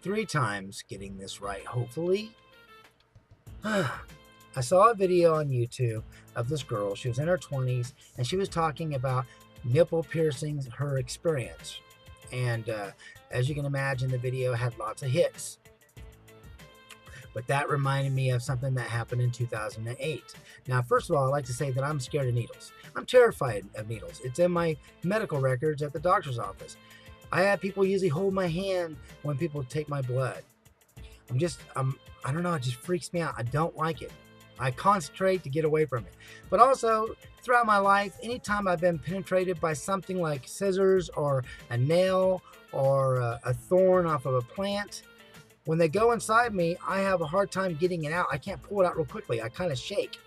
3 times getting this right, hopefully. I saw a video on YouTube of this girl. She was in her 20s and she was talking about nipple piercings, her experience. And as you can imagine, the video had lots of hits. But that reminded me of something that happened in 2008. Now, first of all, I'd like to say that I'm scared of needles. I'm terrified of needles. It's in my medical records at the doctor's office. I have people usually hold my hand when people take my blood. I don't know, it just freaks me out. I don't like it. I concentrate to get away from it. But also, throughout my life, anytime I've been penetrated by something like scissors or a nail or a thorn off of a plant, when they go inside me, I have a hard time getting it out. I can't pull it out real quickly. I kind of shake.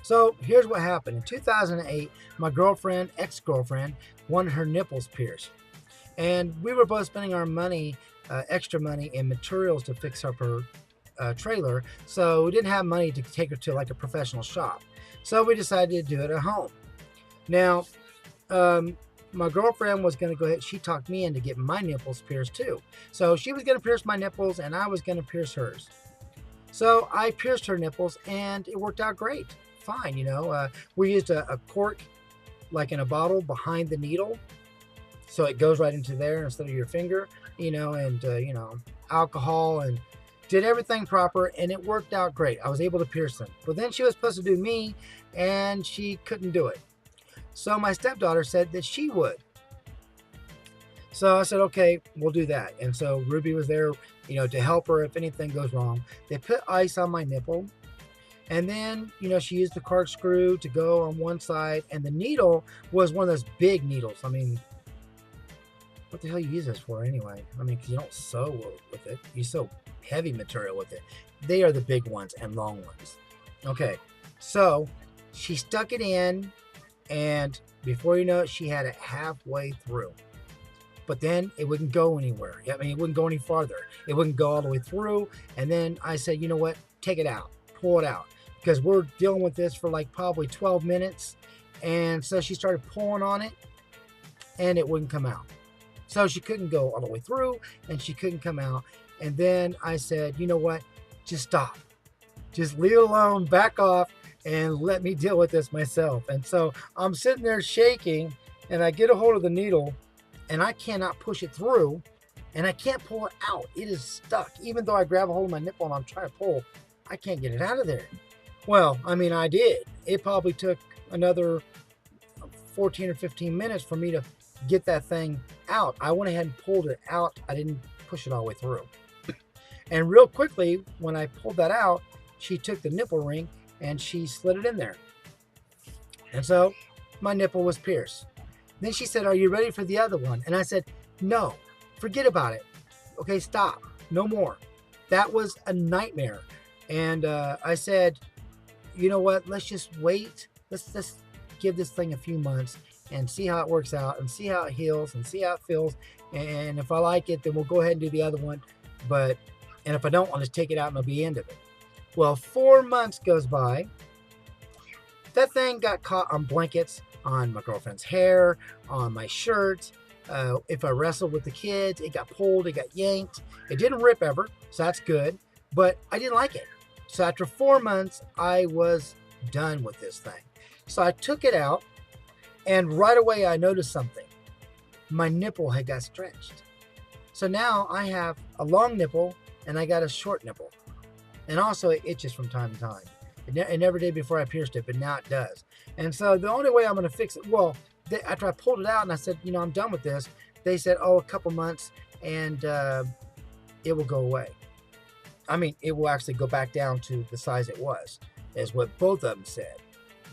So here's what happened. In 2008, my girlfriend, ex-girlfriend, wanted her nipples pierced. And we were both spending our money, extra money in materials to fix up her trailer. So we didn't have money to take her to like a professional shop. So we decided to do it at home. Now, my girlfriend was going to go ahead. She talked me into getting my nipples pierced too. So she was going to pierce my nipples and I was going to pierce hers. So I pierced her nipples and it worked out great. Fine, you know. We used a cork like in a bottle behind the needle. So it goes right into there instead of your finger, you know, and, alcohol, and did everything proper and it worked out great. I was able to pierce them. But then she was supposed to do me and she couldn't do it. So my stepdaughter said that she would. So I said, okay, we'll do that. And so Ruby was there, to help her if anything goes wrong. They put ice on my nipple. And then, she used the corkscrew to go on one side. And the needle was one of those big needles. I mean, what the hell you use this for anyway? I mean, 'cause you don't sew with it. You sew heavy material with it. They are the big ones and long ones. Okay, so she stuck it in. And before you know it, she had it halfway through. But then it wouldn't go anywhere. I mean, it wouldn't go any farther. It wouldn't go all the way through. And then I said, you know what? Take it out. Pull it out. Because we're dealing with this for like probably 12 minutes. And so she started pulling on it. And it wouldn't come out. So she couldn't go all the way through. And she couldn't come out. And then I said, you know what? Just stop. Just leave it alone. Back off. And let me deal with this myself. And so I'm sitting there shaking and I get a hold of the needle and I cannot push it through and I can't pull it out. It is stuck. Even though I grab a hold of my nipple and I'm trying to pull, I can't get it out of there. Well, I mean, I did. It probably took another 14 or 15 minutes for me to get that thing out. I went ahead and pulled it out. I didn't push it all the way through. And real quickly, when I pulled that out, she took the nipple ring and she slid it in there. And so my nipple was pierced. Then she said, are you ready for the other one? And I said, no, forget about it. Okay, stop. No more. That was a nightmare. And I said, you know what? Let's just wait. Let's give this thing a few months and see how it works out and see how it heals and see how it feels. And if I like it, then we'll go ahead and do the other one. And if I don't, I'll just take it out and it'll be the end of it. Well, 4 months goes by. That thing got caught on blankets, on my girlfriend's hair, on my shirt. If I wrestled with the kids, it got pulled, it got yanked. It didn't rip ever, so that's good. But I didn't like it. So after 4 months, I was done with this thing. So I took it out, and right away I noticed something. My nipple had got stretched. So now I have a long nipple, and I got a short nipple. And also it itches from time to time. It never did before I pierced it, but now it does. And so the only way I'm going to fix it, after I pulled it out and I said, I'm done with this, they said, a couple months and it will go away. I mean, it will actually go back down to the size it was, is what both of them said.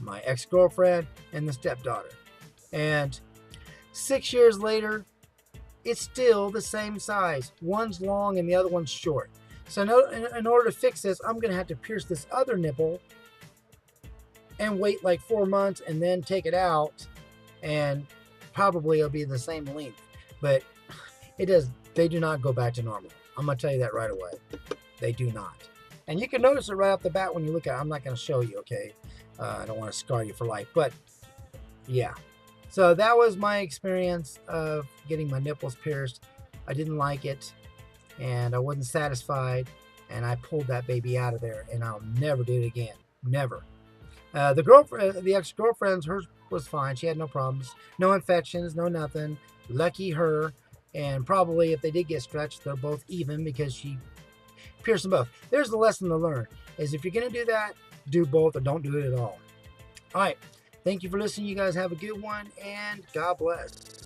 My ex-girlfriend and the stepdaughter. And 6 years later, it's still the same size. One's long and the other one's short. So in order to fix this, I'm going to have to pierce this other nipple and wait like 4 months and then take it out. And probably it'll be the same length. But they do not go back to normal. I'm going to tell you that right away. They do not. And you can notice it right off the bat when you look at it. I'm not going to show you, okay? I don't want to scar you for life. But, yeah. So that was my experience of getting my nipples pierced. I didn't like it, and I wasn't satisfied, and I pulled that baby out of there, and I'll never do it again. Never. The girlfriend, the ex-girlfriend's, hers was fine. She had no problems, no infections, no nothing. Lucky her. And probably if they did get stretched, they're both even because she pierced them both. There's the lesson to learn: is if you're gonna do that, do both or don't do it at all. All right. Thank you for listening. You guys have a good one, and God bless.